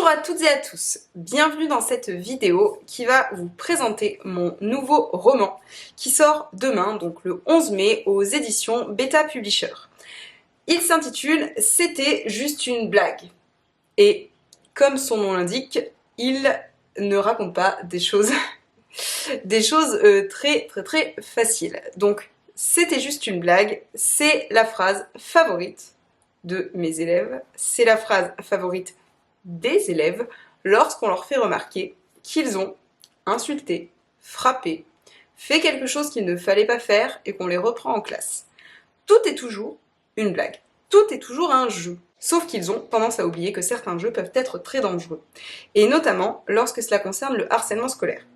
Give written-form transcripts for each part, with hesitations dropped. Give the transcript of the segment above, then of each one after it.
Bonjour à toutes et à tous, bienvenue dans cette vidéo qui va vous présenter mon nouveau roman qui sort demain, donc le 11 mai, aux éditions Beta Publisher. Il s'intitule « C'était juste une blague » et comme son nom l'indique, il ne raconte pas des choses, très faciles. Donc « C'était juste une blague », c'est la phrase favorite de mes élèves, c'est la phrase favorite des élèves lorsqu'on leur fait remarquer qu'ils ont insulté, frappé, fait quelque chose qu'il ne fallait pas faire et qu'on les reprend en classe. Tout est toujours une blague, tout est toujours un jeu. Sauf qu'ils ont tendance à oublier que certains jeux peuvent être très dangereux, et notamment lorsque cela concerne le harcèlement scolaire.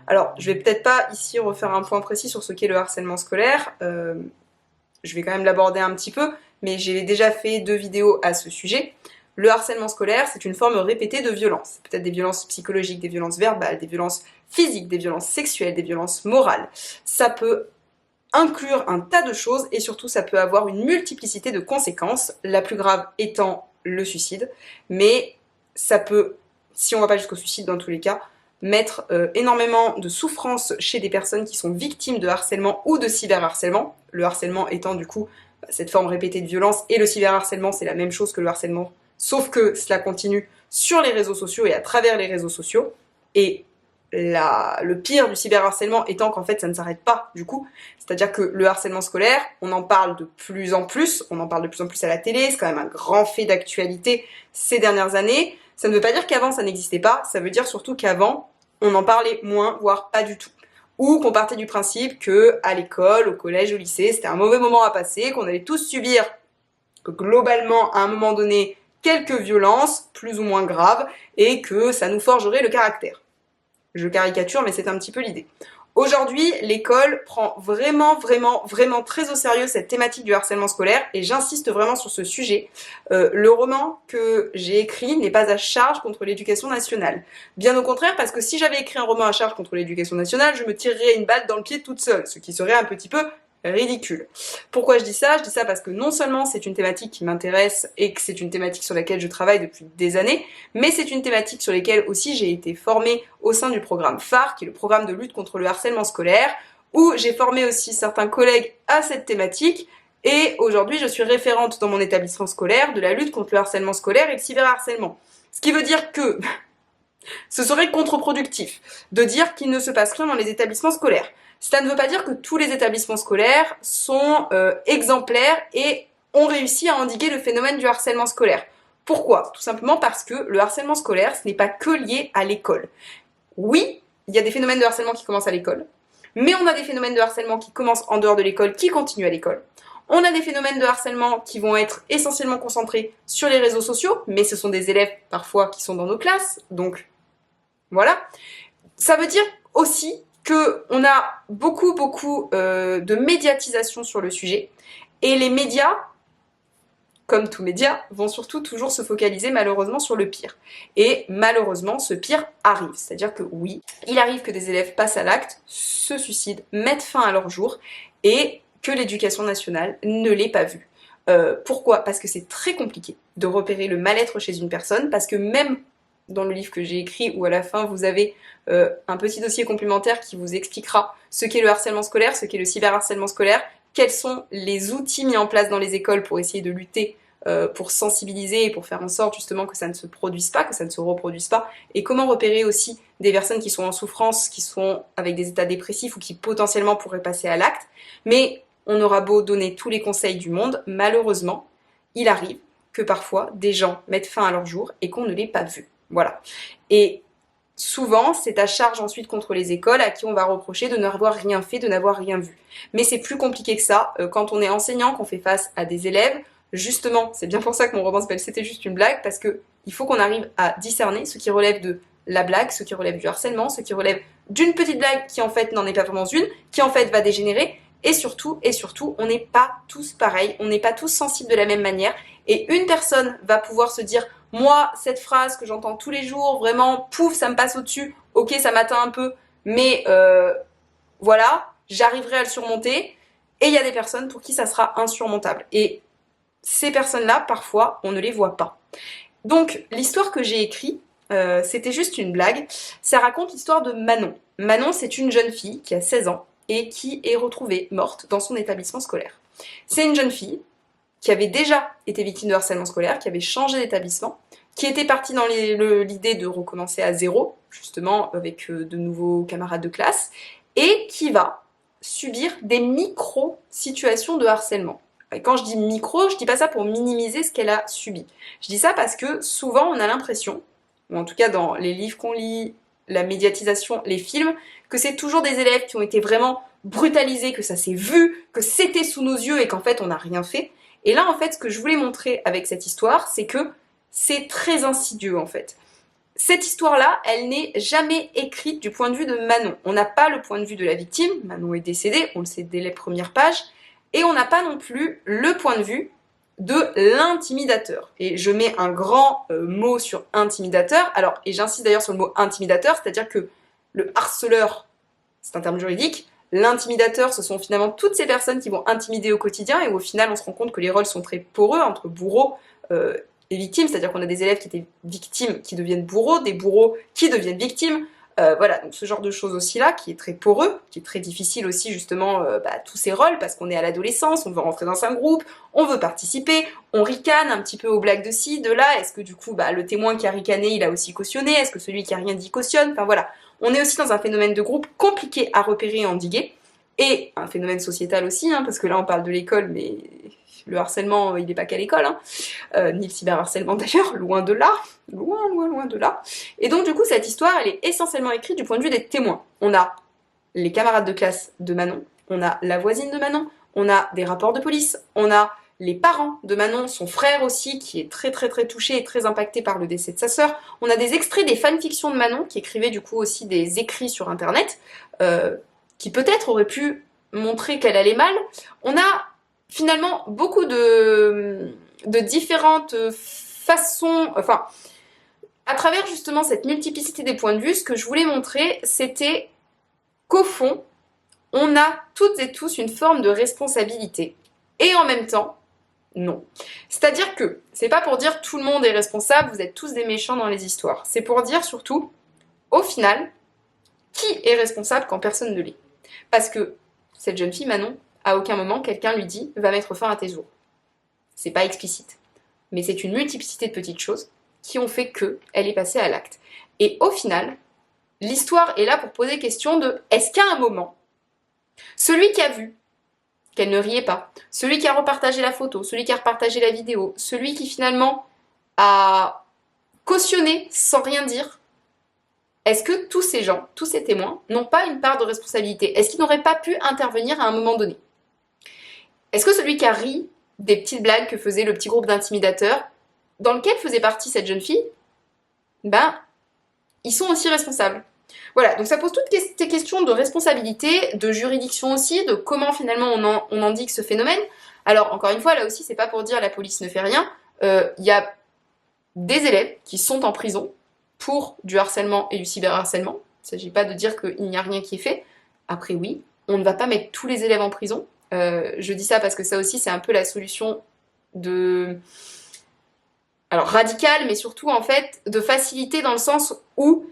Alors, je vais peut-être pas ici refaire un point précis sur ce qu'est le harcèlement scolaire, je vais quand même l'aborder un petit peu, mais j'ai déjà fait 2 vidéos à ce sujet. Le harcèlement scolaire, c'est une forme répétée de violence. Peut-être des violences psychologiques, des violences verbales, des violences physiques, des violences sexuelles, des violences morales. Ça peut inclure un tas de choses et surtout ça peut avoir une multiplicité de conséquences, la plus grave étant le suicide. Mais ça peut, si on ne va pas jusqu'au suicide dans tous les cas, mettre énormément de souffrance chez des personnes qui sont victimes de harcèlement ou de cyberharcèlement. Le harcèlement étant du coup cette forme répétée de violence et le cyberharcèlement c'est la même chose que le harcèlement. Sauf que cela continue sur les réseaux sociaux et à travers les réseaux sociaux. Et le pire du cyberharcèlement étant qu'en fait ça ne s'arrête pas du coup. C'est-à-dire que le harcèlement scolaire, on en parle de plus en plus, on en parle de plus en plus à la télé, c'est quand même un grand fait d'actualité ces dernières années. Ça ne veut pas dire qu'avant ça n'existait pas, ça veut dire surtout qu'avant on en parlait moins, voire pas du tout. Ou qu'on partait du principe que à l'école, au collège, au lycée, c'était un mauvais moment à passer, qu'on allait tous subir globalement à un moment donné quelques violences, plus ou moins graves, et que ça nous forgerait le caractère. Je caricature, mais c'est un petit peu l'idée. Aujourd'hui, l'école prend vraiment très au sérieux cette thématique du harcèlement scolaire, et j'insiste vraiment sur ce sujet. Le roman que j'ai écrit n'est pas à charge contre l'éducation nationale. Bien au contraire, parce que si j'avais écrit un roman à charge contre l'éducation nationale, je me tirerais une balle dans le pied toute seule, ce qui serait un petit peu ridicule. Pourquoi je dis ça? Je dis ça parce que non seulement c'est une thématique qui m'intéresse et que c'est une thématique sur laquelle je travaille depuis des années, mais c'est une thématique sur laquelle aussi j'ai été formée au sein du programme phare, qui est le programme de lutte contre le harcèlement scolaire, où j'ai formé aussi certains collègues à cette thématique, et aujourd'hui je suis référente dans mon établissement scolaire de la lutte contre le harcèlement scolaire et le cyberharcèlement. Ce qui veut dire que ce serait contre-productif de dire qu'il ne se passe rien dans les établissements scolaires. Cela ne veut pas dire que tous les établissements scolaires sont exemplaires et ont réussi à endiguer le phénomène du harcèlement scolaire. Pourquoi? Tout simplement parce que le harcèlement scolaire, ce n'est pas que lié à l'école. Oui, il y a des phénomènes de harcèlement qui commencent à l'école, mais on a des phénomènes de harcèlement qui commencent en dehors de l'école, qui continuent à l'école. On a des phénomènes de harcèlement qui vont être essentiellement concentrés sur les réseaux sociaux, mais ce sont des élèves parfois qui sont dans nos classes, donc voilà. Ça veut dire aussi qu'on a beaucoup de médiatisation sur le sujet, et les médias, comme tout média, vont surtout toujours se focaliser malheureusement sur le pire. Et malheureusement, ce pire arrive. C'est-à-dire que oui, il arrive que des élèves passent à l'acte, se suicident, mettent fin à leur jour, et que l'éducation nationale ne l'ait pas vu. Pourquoi? Parce que c'est très compliqué de repérer le mal-être chez une personne, parce que même dans le livre que j'ai écrit, où à la fin vous avez un petit dossier complémentaire qui vous expliquera ce qu'est le harcèlement scolaire, ce qu'est le cyberharcèlement scolaire, quels sont les outils mis en place dans les écoles pour essayer de lutter, pour sensibiliser et pour faire en sorte justement que ça ne se produise pas, que ça ne se reproduise pas, et comment repérer aussi des personnes qui sont en souffrance, qui sont avec des états dépressifs ou qui potentiellement pourraient passer à l'acte. Mais on aura beau donner tous les conseils du monde, malheureusement, il arrive que parfois des gens mettent fin à leur jour et qu'on ne l'ait pas vu. Voilà. Et souvent, c'est à charge ensuite contre les écoles à qui on va reprocher de n'avoir rien fait, de n'avoir rien vu. Mais c'est plus compliqué que ça. Quand on est enseignant, qu'on fait face à des élèves, justement, c'est bien pour ça que mon roman s'appelle C'était juste une blague, parce que il faut qu'on arrive à discerner ce qui relève de la blague, ce qui relève du harcèlement, ce qui relève d'une petite blague qui en fait n'en est pas vraiment une, qui en fait va dégénérer, et surtout, on n'est pas tous pareils, on n'est pas tous sensibles de la même manière, et une personne va pouvoir se dire « Moi, cette phrase que j'entends tous les jours, vraiment, pouf, ça me passe au-dessus, ok, ça m'atteint un peu, mais voilà, j'arriverai à le surmonter. » Et il y a des personnes pour qui ça sera insurmontable. Et ces personnes-là, parfois, on ne les voit pas. Donc, l'histoire que j'ai écrite, c'était juste une blague. Ça raconte l'histoire de Manon. Manon, c'est une jeune fille qui a 16 ans et qui est retrouvée morte dans son établissement scolaire. C'est une jeune fille qui avait déjà été victime de harcèlement scolaire, qui avait changé d'établissement, qui était partie dans l'idée de recommencer à zéro, justement avec de nouveaux camarades de classe, et qui va subir des micro-situations de harcèlement. Et quand je dis micro, je dis pas ça pour minimiser ce qu'elle a subi. Je dis ça parce que souvent on a l'impression, ou en tout cas dans les livres qu'on lit, la médiatisation, les films, que c'est toujours des élèves qui ont été vraiment brutalisés, que ça s'est vu, que c'était sous nos yeux et qu'en fait on n'a rien fait. Et là en fait ce que je voulais montrer avec cette histoire, c'est que c'est très insidieux en fait. Cette histoire-là, elle n'est jamais écrite du point de vue de Manon. On n'a pas le point de vue de la victime, Manon est décédée, on le sait dès les premières pages, et on n'a pas non plus le point de vue de l'intimidateur. Et je mets un grand mot sur intimidateur, alors, et j'insiste d'ailleurs sur le mot intimidateur, c'est-à-dire que le harceleur, c'est un terme juridique, l'intimidateur, ce sont finalement toutes ces personnes qui vont intimider au quotidien, et au final, on se rend compte que les rôles sont très poreux entre bourreaux et victimes, c'est-à-dire qu'on a des élèves qui étaient victimes qui deviennent bourreaux, des bourreaux qui deviennent victimes, voilà, donc ce genre de choses aussi là, qui est très poreux, qui est très difficile aussi justement, tous ces rôles, parce qu'on est à l'adolescence, on veut rentrer dans un groupe, on veut participer, on ricane un petit peu aux blagues de ci, de là, est-ce que du coup, le témoin qui a ricané, il a aussi cautionné, est-ce que celui qui a rien dit cautionne, enfin voilà. On est aussi dans un phénomène de groupe compliqué à repérer et endiguer, et un phénomène sociétal aussi, hein, parce que là on parle de l'école, mais le harcèlement, il n'est pas qu'à l'école, hein. Ni le cyberharcèlement d'ailleurs, loin de là, loin de là. Et donc du coup, cette histoire, elle est essentiellement écrite du point de vue des témoins. On a les camarades de classe de Manon, on a la voisine de Manon, on a des rapports de police, on a les parents de Manon, son frère aussi, qui est très touché et très impacté par le décès de sa sœur. On a des extraits des fanfictions de Manon, qui écrivait du coup aussi des écrits sur Internet, qui peut-être auraient pu montrer qu'elle allait mal. On a finalement beaucoup de différentes façons, enfin, à travers justement cette multiplicité des points de vue, ce que je voulais montrer, c'était qu'au fond, on a toutes et tous une forme de responsabilité. Et en même temps, non. C'est-à-dire que, c'est pas pour dire tout le monde est responsable, vous êtes tous des méchants dans les histoires. C'est pour dire surtout, au final, qui est responsable quand personne ne l'est. Parce que cette jeune fille, Manon, à aucun moment, quelqu'un lui dit « va mettre fin à tes jours ». C'est pas explicite. Mais c'est une multiplicité de petites choses qui ont fait qu'elle est passée à l'acte. Et au final, l'histoire est là pour poser question de est-ce qu'à un moment, celui qui a vu qu'elle ne riait pas, celui qui a repartagé la photo, celui qui a repartagé la vidéo, celui qui finalement a cautionné sans rien dire, est-ce que tous ces gens, tous ces témoins, n'ont pas une part de responsabilité? Est-ce qu'ils n'auraient pas pu intervenir à un moment donné? Est-ce que celui qui a ri des petites blagues que faisait le petit groupe d'intimidateurs, dans lequel faisait partie cette jeune fille, ils sont aussi responsables? Voilà, donc ça pose toutes ces questions de responsabilité, de juridiction aussi, de comment finalement on endigue ce phénomène. Alors, encore une fois, là aussi, c'est pas pour dire la police ne fait rien. Il y a des élèves qui sont en prison pour du harcèlement et du cyberharcèlement. Il ne s'agit pas de dire qu'il n'y a rien qui est fait. Après, oui, on ne va pas mettre tous les élèves en prison. Je dis ça parce que ça aussi, c'est un peu la solution alors radicale, mais surtout en fait de facilité dans le sens où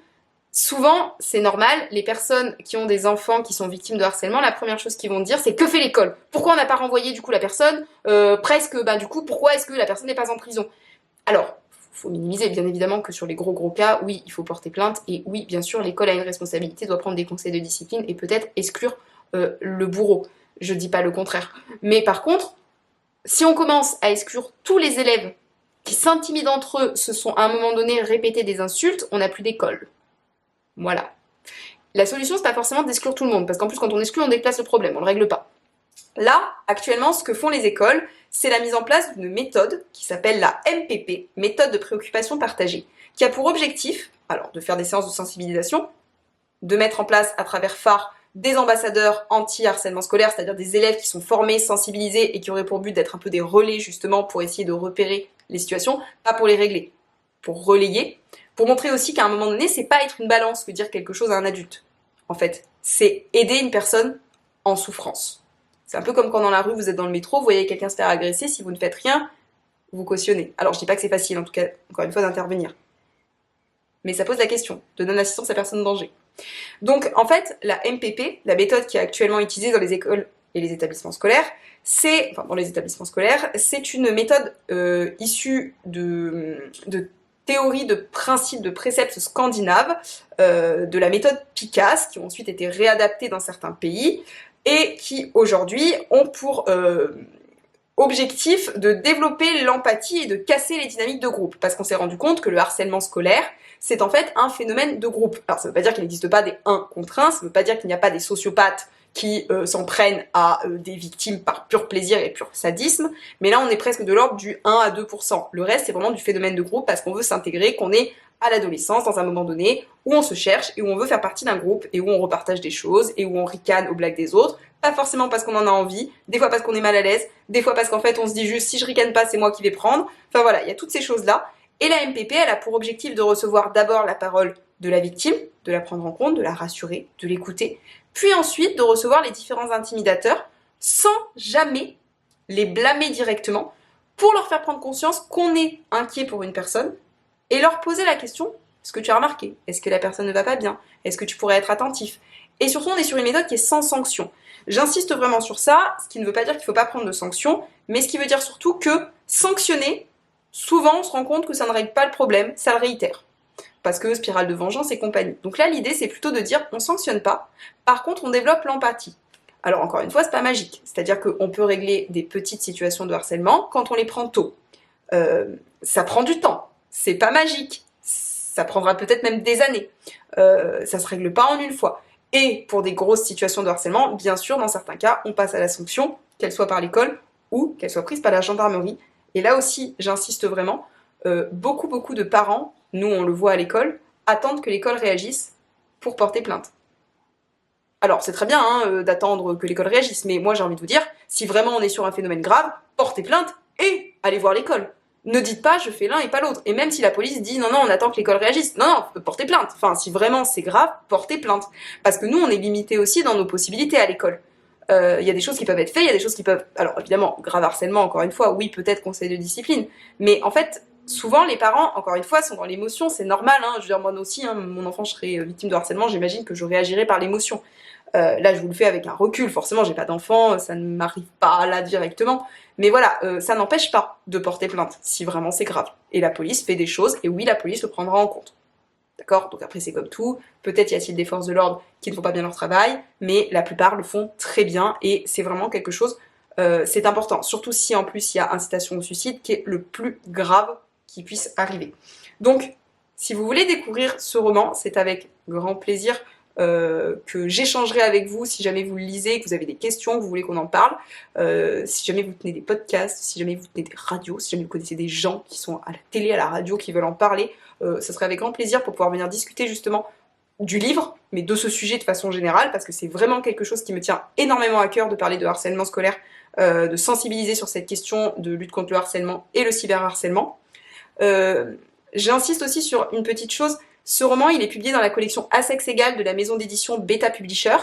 souvent, c'est normal, les personnes qui ont des enfants qui sont victimes de harcèlement, la première chose qu'ils vont dire, c'est que fait l'école? Pourquoi on n'a pas renvoyé du coup la personne? Du coup, pourquoi est-ce que la personne n'est pas en prison? Alors, faut minimiser bien évidemment que sur les gros cas, oui, il faut porter plainte, et oui, bien sûr, l'école a une responsabilité, doit prendre des conseils de discipline et peut-être exclure le bourreau. Je dis pas le contraire. Mais par contre, si on commence à exclure tous les élèves qui s'intimident entre eux, se sont à un moment donné répété des insultes, on n'a plus d'école. Voilà. La solution, c'est pas forcément d'exclure tout le monde, parce qu'en plus, quand on exclut, on déplace le problème, on le règle pas. Là, actuellement, ce que font les écoles, c'est la mise en place d'une méthode qui s'appelle la MPP, méthode de préoccupation partagée, qui a pour objectif, alors, de faire des séances de sensibilisation, de mettre en place à travers phare des ambassadeurs anti-harcèlement scolaire, c'est-à-dire des élèves qui sont formés, sensibilisés et qui auraient pour but d'être un peu des relais justement pour essayer de repérer les situations, pas pour les régler, pour relayer, pour montrer aussi qu'à un moment donné, c'est pas être une balance que dire quelque chose à un adulte. En fait, c'est aider une personne en souffrance. C'est un peu comme quand dans la rue, vous êtes dans le métro, vous voyez quelqu'un se faire agresser, si vous ne faites rien, vous cautionnez. Alors je dis pas que c'est facile, en tout cas, encore une fois, d'intervenir. mais ça pose la question de non-assistance à personne en danger. Donc en fait, la MPP, la méthode qui est actuellement utilisée dans les écoles et les établissements scolaires, c'est une méthode issue de théories, de principes, de préceptes scandinaves, de la méthode PICAS, qui ont ensuite été réadaptées dans certains pays, et qui aujourd'hui ont pour objectif de développer l'empathie et de casser les dynamiques de groupe, parce qu'on s'est rendu compte que le harcèlement scolaire, c'est en fait un phénomène de groupe. Alors ça veut pas dire qu'il n'existe pas des 1 contre 1, ça veut pas dire qu'il n'y a pas des sociopathes qui s'en prennent à des victimes par pur plaisir et pur sadisme, mais là on est presque de l'ordre du 1 à 2%. Le reste c'est vraiment du phénomène de groupe parce qu'on veut s'intégrer, qu'on est à l'adolescence, dans un moment donné, où on se cherche et où on veut faire partie d'un groupe et où on repartage des choses et où on ricane aux blagues des autres, pas forcément parce qu'on en a envie, des fois parce qu'on est mal à l'aise, des fois parce qu'en fait on se dit juste si je ricane pas c'est moi qui vais prendre, enfin voilà, il y a toutes ces choses-là. Et la MPP, elle a pour objectif de recevoir d'abord la parole de la victime, de la prendre en compte, de la rassurer, de l'écouter, puis ensuite de recevoir les différents intimidateurs sans jamais les blâmer directement pour leur faire prendre conscience qu'on est inquiet pour une personne et leur poser la question, est-ce que tu as remarqué? Est-ce que la personne ne va pas bien? Est-ce que tu pourrais être attentif? Et surtout, on est sur une méthode qui est sans sanction. J'insiste vraiment sur ça, ce qui ne veut pas dire qu'il ne faut pas prendre de sanctions, mais ce qui veut dire surtout que sanctionner, souvent on se rend compte que ça ne règle pas le problème, ça le réitère. Parce que spirale de vengeance et compagnie. Donc là, l'idée, c'est plutôt de dire, on sanctionne pas, par contre, on développe l'empathie. Alors encore une fois, c'est pas magique. C'est-à-dire qu'on peut régler des petites situations de harcèlement quand on les prend tôt. Ça prend du temps, c'est pas magique. Ça prendra peut-être même des années. Ça se règle pas en une fois. Et pour des grosses situations de harcèlement, bien sûr, dans certains cas, on passe à la sanction, qu'elle soit par l'école ou qu'elle soit prise par la gendarmerie. Et là aussi, j'insiste vraiment, beaucoup de parents, nous on le voit à l'école, attendent que l'école réagisse pour porter plainte. Alors c'est très bien d'attendre que l'école réagisse, mais moi j'ai envie de vous dire, si vraiment on est sur un phénomène grave, portez plainte et allez voir l'école. Ne dites pas je fais l'un et pas l'autre. Et même si la police dit non, on attend que l'école réagisse, non, portez plainte. Enfin, si vraiment c'est grave, portez plainte. Parce que nous, on est limité aussi dans nos possibilités à l'école. Il y a des choses qui peuvent être faites, il y a des choses qui peuvent... Alors évidemment, grave harcèlement, encore une fois, oui, peut-être conseil de discipline. Mais en fait, souvent, les parents, encore une fois, sont dans l'émotion, c'est normal. Je veux dire, moi aussi, mon enfant, je serais victime de harcèlement, j'imagine que je réagirais par l'émotion. Là, je vous le fais avec un recul, forcément, j'ai pas d'enfant, ça ne m'arrive pas là directement. Mais voilà, ça n'empêche pas de porter plainte, si vraiment c'est grave. Et la police fait des choses, et oui, la police le prendra en compte. D'accord? Donc après, c'est comme tout. Peut-être y a-t-il des forces de l'ordre qui ne font pas bien leur travail, mais la plupart le font très bien, et c'est vraiment quelque chose, c'est important. Surtout si en plus il y a incitation au suicide, qui est le plus grave qui puisse arriver. Donc, si vous voulez découvrir ce roman, c'est avec grand plaisir que j'échangerai avec vous si jamais vous le lisez, que vous avez des questions, que vous voulez qu'on en parle, si jamais vous tenez des podcasts, si jamais vous tenez des radios, si jamais vous connaissez des gens qui sont à la télé, à la radio, qui veulent en parler, ça serait avec grand plaisir pour pouvoir venir discuter justement du livre, mais de ce sujet de façon générale, parce que c'est vraiment quelque chose qui me tient énormément à cœur de parler de harcèlement scolaire, de sensibiliser sur cette question de lutte contre le harcèlement et le cyberharcèlement. J'insiste aussi sur une petite chose. Ce roman, il est publié dans la collection À sexe égal de la maison d'édition Beta Publisher,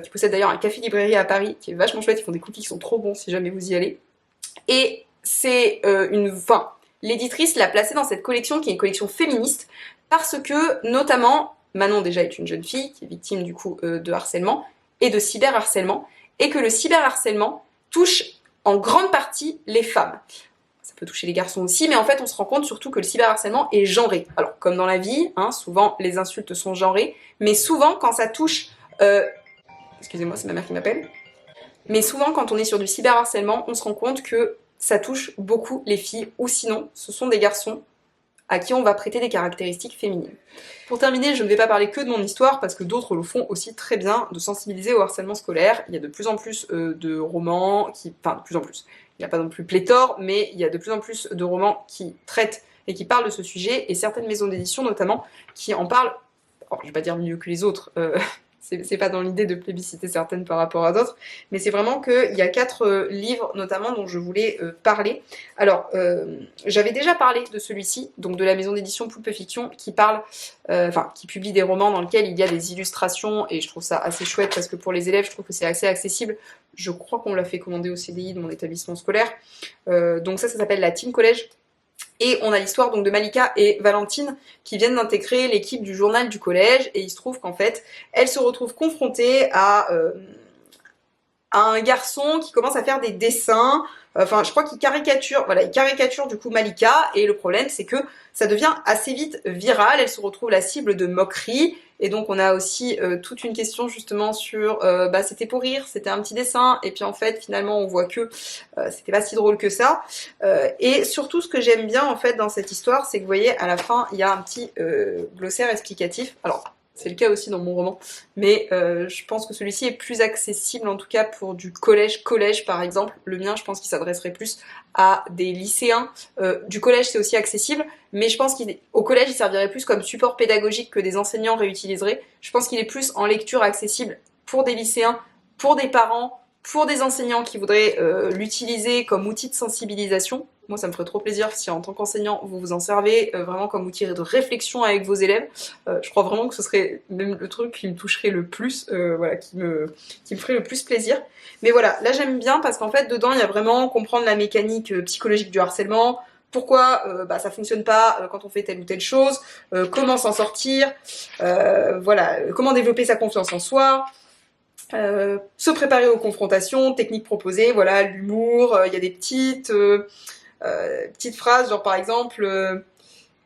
qui possède d'ailleurs un café-librairie à Paris, qui est vachement chouette, ils font des cookies qui sont trop bons si jamais vous y allez. Et c'est l'éditrice l'a placé dans cette collection qui est une collection féministe, parce que, notamment, Manon déjà est une jeune fille qui est victime du coup de harcèlement et de cyberharcèlement, et que le cyberharcèlement touche en grande partie les femmes. Ça peut toucher les garçons aussi, mais en fait on se rend compte surtout que le cyberharcèlement est genré. Alors comme dans la vie, souvent les insultes sont genrées, mais souvent quand ça touche... Excusez-moi, c'est ma mère qui m'appelle. Mais souvent quand on est sur du cyberharcèlement, on se rend compte que ça touche beaucoup les filles, ou sinon ce sont des garçons à qui on va prêter des caractéristiques féminines. Pour terminer, je ne vais pas parler que de mon histoire, parce que d'autres le font aussi très bien, de sensibiliser au harcèlement scolaire. Il y a de plus en plus de romans qui... Enfin, de plus en plus. Il n'y a pas non plus pléthore, mais il y a de plus en plus de romans qui traitent et qui parlent de ce sujet, et certaines maisons d'édition notamment qui en parlent, alors, je vais pas dire mieux que les autres, c'est pas dans l'idée de plébisciter certaines par rapport à d'autres, mais c'est vraiment qu'il y a 4 livres notamment dont je voulais parler. Alors, j'avais déjà parlé de celui-ci, donc de la maison d'édition Poulpe Fiction, qui parle, qui publie des romans dans lesquels il y a des illustrations, et je trouve ça assez chouette parce que pour les élèves, je trouve que c'est assez accessible. Je crois qu'on me l'a fait commander au CDI de mon établissement scolaire. Donc ça s'appelle la Team Collège. Et on a l'histoire donc de Malika et Valentine qui viennent d'intégrer l'équipe du journal du collège, et il se trouve qu'en fait, elles se retrouvent confrontées à un garçon qui commence à faire des dessins, enfin je crois qu'il caricature, voilà, il caricature du coup Malika, et le problème c'est que ça devient assez vite viral, elle se retrouve la cible de moqueries, et donc on a aussi toute une question justement sur, bah c'était pour rire, c'était un petit dessin, et puis en fait finalement on voit que c'était pas si drôle que ça, et surtout ce que j'aime bien en fait dans cette histoire, c'est que vous voyez à la fin il y a un petit glossaire explicatif, alors c'est le cas aussi dans mon roman, mais je pense que celui-ci est plus accessible, en tout cas pour du collège par exemple. Le mien, je pense qu'il s'adresserait plus à des lycéens. Du collège, c'est aussi accessible, mais je pense qu'au collège, il servirait plus comme support pédagogique que des enseignants réutiliseraient. Je pense qu'il est plus en lecture accessible pour des lycéens, pour des parents, pour des enseignants qui voudraient l'utiliser comme outil de sensibilisation. Moi, ça me ferait trop plaisir si en tant qu'enseignant, vous vous en servez vraiment comme outil de réflexion avec vos élèves. Je crois vraiment que ce serait même le truc qui me toucherait le plus, voilà, qui me ferait le plus plaisir. Mais voilà, là j'aime bien parce qu'en fait, dedans, il y a vraiment comprendre la mécanique psychologique du harcèlement, pourquoi bah, ça fonctionne pas quand on fait telle ou telle chose, comment s'en sortir, voilà, comment développer sa confiance en soi, se préparer aux confrontations, techniques proposées, voilà, l'humour, il y a des petites phrases, genre par exemple,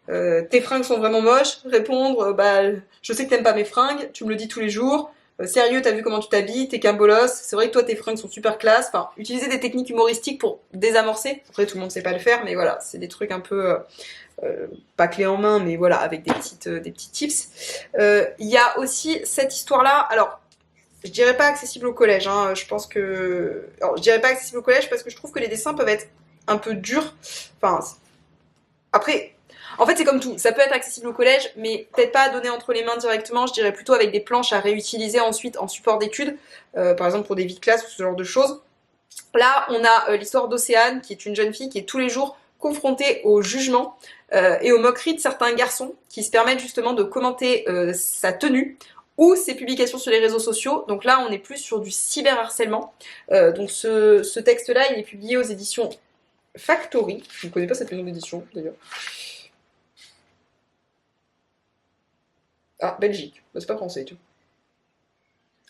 tes fringues sont vraiment moches, répondre, bah je sais que t'aimes pas mes fringues, tu me le dis tous les jours, sérieux, t'as vu comment tu t'habilles, t'es qu'un bolos, c'est vrai que toi tes fringues sont super classe, enfin, utiliser des techniques humoristiques pour désamorcer, après tout le monde sait pas le faire, mais voilà, c'est des trucs un peu, pas clé en main, mais voilà, avec des petits tips. Il y a aussi cette histoire-là, alors, je dirais pas accessible au collège, hein, je pense que... Alors, je dirais pas accessible au collège parce que je trouve que les dessins peuvent être un peu durs, enfin, après... En fait, c'est comme tout, ça peut être accessible au collège, mais peut-être pas à donner entre les mains directement, je dirais plutôt avec des planches à réutiliser ensuite en support d'études, par exemple pour des vies de classe ou ce genre de choses. Là, on a l'histoire d'Océane, qui est une jeune fille qui est tous les jours confrontée au jugement et aux moqueries de certains garçons qui se permettent justement de commenter sa tenue ou ses publications sur les réseaux sociaux. Donc là, on est plus sur du cyberharcèlement. Donc ce texte-là, il est publié aux éditions Factory. Je ne connais pas cette maison d'édition, d'ailleurs. Ah, Belgique. Bah, c'est pas français, tu vois.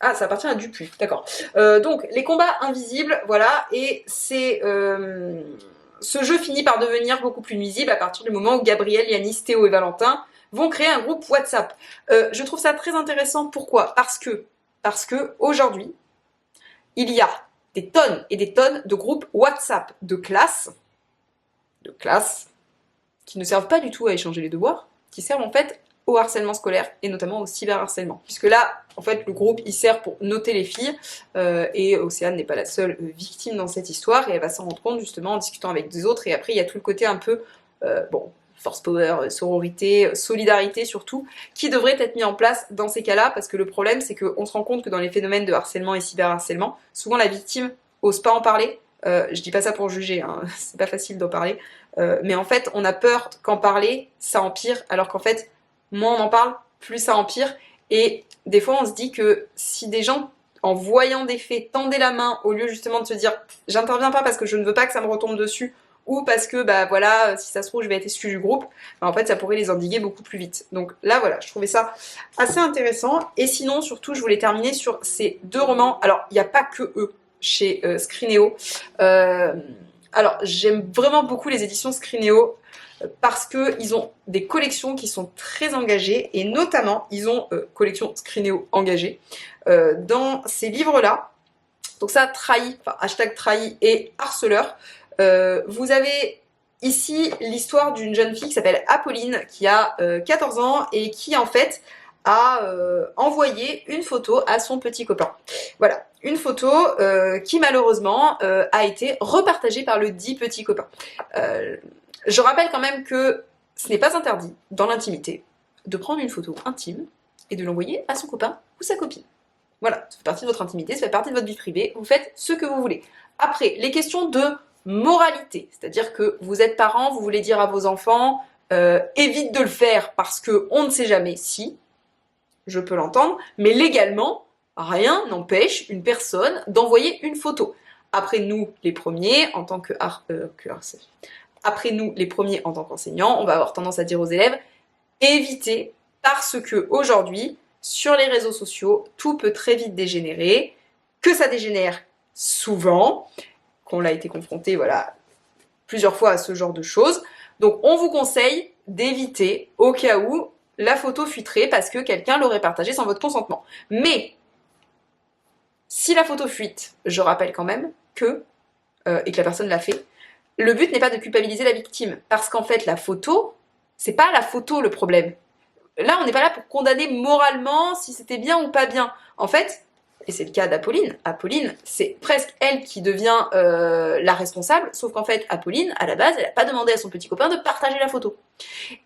Ah, ça appartient à Dupuis, d'accord. Donc, les combats invisibles, voilà, et c'est... ce jeu finit par devenir beaucoup plus nuisible à partir du moment où Gabriel, Yanis, Théo et Valentin vont créer un groupe WhatsApp. Je trouve ça très intéressant, pourquoi ? Parce que aujourd'hui, il y a des tonnes et des tonnes de groupes WhatsApp de classe, qui ne servent pas du tout à échanger les devoirs, qui servent en fait au harcèlement scolaire et notamment au cyberharcèlement. Puisque là, en fait, le groupe, il sert pour noter les filles et Océane n'est pas la seule victime dans cette histoire et elle va s'en rendre compte justement en discutant avec des autres. Et après, il y a tout le côté un peu, bon, force power, sororité, solidarité surtout, qui devrait être mis en place dans ces cas-là parce que le problème, c'est qu'on se rend compte que dans les phénomènes de harcèlement et cyberharcèlement, souvent la victime ose pas en parler. Je dis pas ça pour juger, hein, c'est pas facile d'en parler, mais en fait, on a peur qu'en parler, ça empire, alors qu'en fait, moins on en parle, plus ça empire. Et des fois, on se dit que si des gens, en voyant des faits, tendaient la main au lieu justement de se dire j'interviens pas parce que je ne veux pas que ça me retombe dessus ou parce que bah voilà, si ça se trouve je vais être exclu du groupe, bah, en fait ça pourrait les endiguer beaucoup plus vite. Donc là voilà, je trouvais ça assez intéressant. Et sinon, surtout, je voulais terminer sur ces deux romans. Alors, il n'y a pas que eux chez Scrinéo. Alors, j'aime vraiment beaucoup les éditions Scrinéo parce qu'ils ont des collections qui sont très engagées et notamment, ils ont collection Scrinéo engagée. Dans ces livres-là, donc ça, trahi, enfin hashtag trahi et harceleur, vous avez ici l'histoire d'une jeune fille qui s'appelle Apolline qui a 14 ans et qui en fait a envoyé une photo à son petit copain. Voilà, une photo qui malheureusement a été repartagée par le dit petit copain. Je rappelle quand même que ce n'est pas interdit dans l'intimité de prendre une photo intime et de l'envoyer à son copain ou sa copine. Voilà, ça fait partie de votre intimité, ça fait partie de votre vie privée, vous faites ce que vous voulez. Après, les questions de moralité, c'est-à-dire que vous êtes parent, vous voulez dire à vos enfants évite de le faire parce que on ne sait jamais si, je peux l'entendre, mais légalement, rien n'empêche une personne d'envoyer une photo. Après, nous, les premiers, en tant que après nous, les premiers en tant qu'enseignants, on va avoir tendance à dire aux élèves, évitez, parce que aujourd'hui, sur les réseaux sociaux, tout peut très vite dégénérer, que ça dégénère souvent, qu'on a été confronté, voilà, plusieurs fois à ce genre de choses. Donc on vous conseille d'éviter, au cas où, la photo fuiterait parce que quelqu'un l'aurait partagée sans votre consentement. Mais, si la photo fuite, je rappelle quand même que, et que la personne l'a fait, le but n'est pas de culpabiliser la victime, parce qu'en fait la photo, c'est pas la photo le problème. Là on n'est pas là pour condamner moralement si c'était bien ou pas bien. En fait, et c'est le cas d'Apolline, Apolline c'est presque elle qui devient la responsable, sauf qu'en fait Apolline, à la base, elle n'a pas demandé à son petit copain de partager la photo.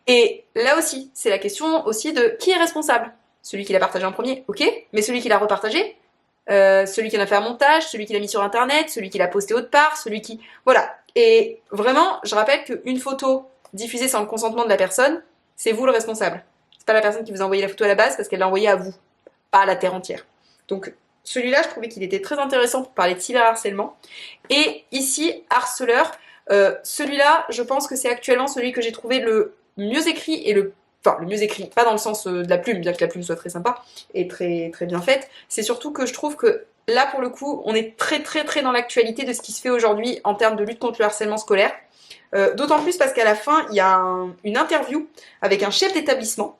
Et là aussi, c'est la question aussi de qui est responsable. Celui qui l'a partagé en premier, ok, mais celui qui l'a repartagé, celui qui en a fait un montage, celui qui l'a mis sur internet, celui qui l'a posté autre part, celui qui... Voilà. Et vraiment, je rappelle qu'une photo diffusée sans le consentement de la personne, c'est vous le responsable. C'est pas la personne qui vous a envoyé la photo à la base parce qu'elle l'a envoyée à vous, pas à la terre entière. Donc celui-là, je trouvais qu'il était très intéressant pour parler de cyberharcèlement. Et ici, harceleur, celui-là, je pense que c'est actuellement celui que j'ai trouvé le mieux écrit et le... Enfin, le mieux écrit, pas dans le sens de la plume, bien que la plume soit très sympa et très, très bien faite. C'est surtout que je trouve que là, pour le coup, on est très, très, très dans l'actualité de ce qui se fait aujourd'hui en termes de lutte contre le harcèlement scolaire. D'autant plus parce qu'à la fin, il y a une interview avec un chef d'établissement.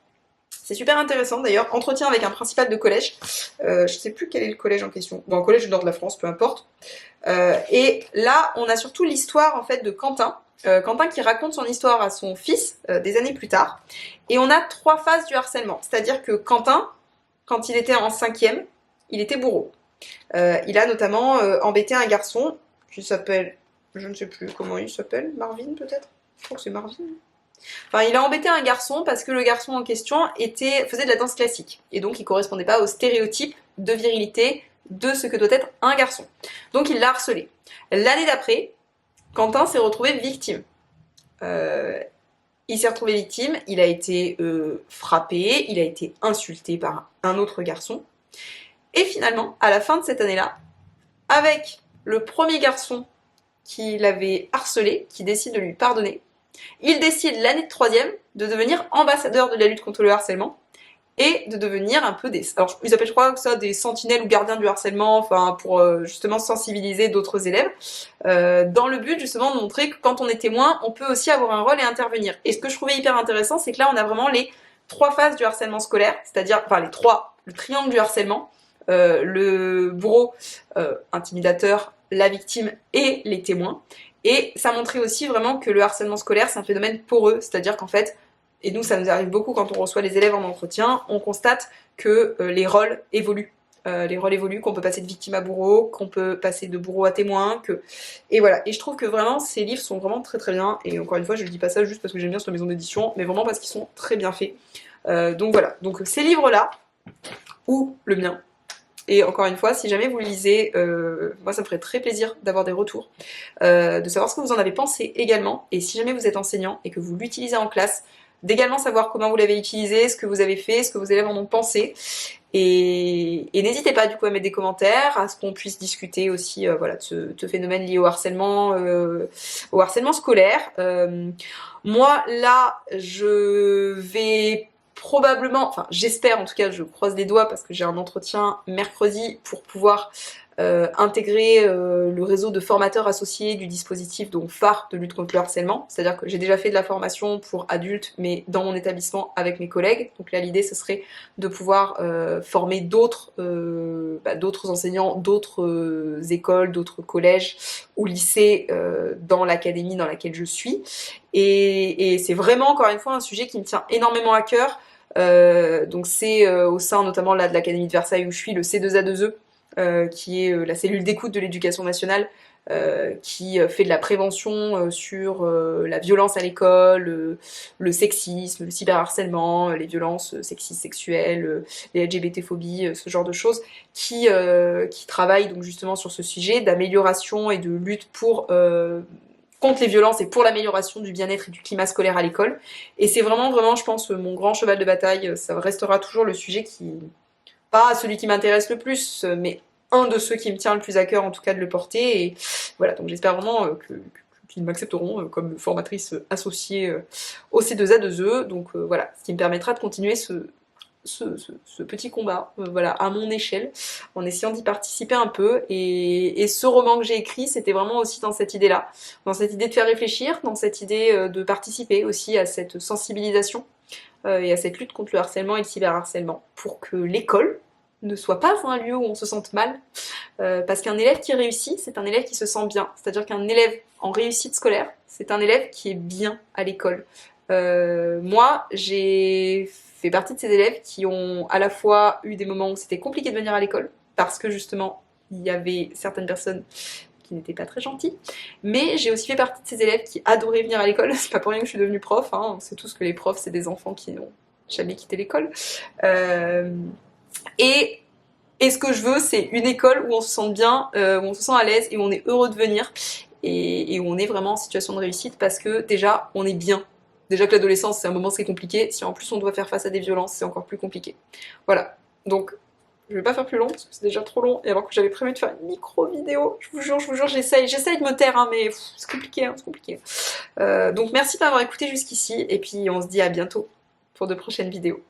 C'est super intéressant d'ailleurs, entretien avec un principal de collège. Je sais plus quel est le collège en question. Bon, un collège du nord de la France, peu importe. Et là, on a surtout l'histoire en fait de Quentin. Quentin qui raconte son histoire à son fils des années plus tard. Et on a 3 phases du harcèlement. C'est-à-dire que Quentin, quand il était en 5e, il était bourreau. Il a notamment embêté un garçon qui s'appelle, je ne sais plus comment il s'appelle, Marvin peut-être. Je crois que c'est Marvin. Enfin, il a embêté un garçon parce que le garçon en question faisait de la danse classique. Et donc, il correspondait pas au stéréotype de virilité de ce que doit être un garçon. Donc, il l'a harcelé. L'année d'après, Quentin s'est retrouvé victime. Il s'est retrouvé victime, il a été frappé, il a été insulté par un autre garçon. Et finalement, à la fin de cette année-là, avec le premier garçon qui l'avait harcelé, qui décide de lui pardonner, il décide l'année de 3e de devenir ambassadeur de la lutte contre le harcèlement et de devenir un peu des... Alors ils appellent je crois que ça des sentinelles ou gardiens du harcèlement, enfin pour justement sensibiliser d'autres élèves, dans le but justement de montrer que quand on est témoin, on peut aussi avoir un rôle et intervenir. Et ce que je trouvais hyper intéressant, c'est que là on a vraiment les 3 phases du harcèlement scolaire, c'est-à-dire, enfin le triangle du harcèlement, le bourreau, intimidateur, la victime et les témoins. Et ça montrait aussi vraiment que le harcèlement scolaire, c'est un phénomène poreux, c'est-à-dire qu'en fait, et nous ça nous arrive beaucoup quand on reçoit les élèves en entretien, on constate que les rôles évoluent. Qu'on peut passer de victime à bourreau, qu'on peut passer de bourreau à témoin, et voilà. Et je trouve que vraiment, ces livres sont vraiment très très bien, et encore une fois, je ne dis pas ça juste parce que j'aime bien cette maison d'édition, mais vraiment parce qu'ils sont très bien faits. Donc voilà, donc ces livres-là, ou le mien, et encore une fois, si jamais vous le lisez, moi ça me ferait très plaisir d'avoir des retours, de savoir ce que vous en avez pensé également, et si jamais vous êtes enseignant et que vous l'utilisez en classe, d'également savoir comment vous l'avez utilisé, ce que vous avez fait, ce que vos élèves en ont pensé, et n'hésitez pas du coup à mettre des commentaires, à ce qu'on puisse discuter aussi voilà, de ce phénomène lié au harcèlement scolaire. Moi là, je vais probablement, enfin j'espère en tout cas, je croise les doigts parce que j'ai un entretien mercredi pour pouvoir intégrer le réseau de formateurs associés du dispositif donc phare de lutte contre le harcèlement, c'est-à-dire que j'ai déjà fait de la formation pour adultes mais dans mon établissement avec mes collègues, donc là l'idée ce serait de pouvoir former d'autres enseignants, d'autres écoles, d'autres collèges ou lycées dans l'académie dans laquelle je suis, et c'est vraiment encore une fois un sujet qui me tient énormément à cœur. Donc c'est au sein notamment là de l'Académie de Versailles où je suis, le C2A2E, qui est la cellule d'écoute de l'éducation nationale, qui fait de la prévention sur la violence à l'école, le sexisme, le cyberharcèlement, les violences sexistes sexuelles, les LGBT-phobies, ce genre de choses, qui travaille donc justement sur ce sujet d'amélioration et de lutte contre les violences et pour l'amélioration du bien-être et du climat scolaire à l'école. Et c'est vraiment, vraiment, je pense, mon grand cheval de bataille. Ça restera toujours le sujet qui... Pas celui qui m'intéresse le plus, mais un de ceux qui me tient le plus à cœur, en tout cas, de le porter. Et voilà, donc j'espère vraiment que qu'ils m'accepteront comme formatrice associée au C2A2E. Donc voilà, ce qui me permettra de continuer ce petit combat, voilà, à mon échelle, en essayant d'y participer un peu. Et ce roman que j'ai écrit, c'était vraiment aussi dans cette idée-là, dans cette idée de faire réfléchir, dans cette idée de participer aussi à cette sensibilisation et à cette lutte contre le harcèlement et le cyberharcèlement, pour que l'école ne soit pas un lieu où on se sente mal, parce qu'un élève qui réussit, c'est un élève qui se sent bien. C'est-à-dire qu'un élève en réussite scolaire, c'est un élève qui est bien à l'école. Moi, j'ai fait partie de ces élèves qui ont à la fois eu des moments où c'était compliqué de venir à l'école, parce que justement, il y avait certaines personnes qui n'étaient pas très gentilles, mais j'ai aussi fait partie de ces élèves qui adoraient venir à l'école. C'est pas pour rien que je suis devenue prof, hein. On sait tous que les profs, c'est des enfants qui n'ont jamais quitté l'école. Et ce que je veux, c'est une école où on se sente bien, où on se sent à l'aise et où on est heureux de venir et où on est vraiment en situation de réussite parce que déjà, on est bien. Déjà que l'adolescence, c'est un moment très compliqué. Si en plus on doit faire face à des violences, c'est encore plus compliqué. Voilà. Donc, je vais pas faire plus long parce que c'est déjà trop long et alors que j'avais prévu de faire une micro-vidéo, je vous jure, j'essaye de me taire, hein, mais c'est compliqué, hein, c'est compliqué. Donc merci de m'avoir écouté jusqu'ici et puis on se dit à bientôt pour de prochaines vidéos.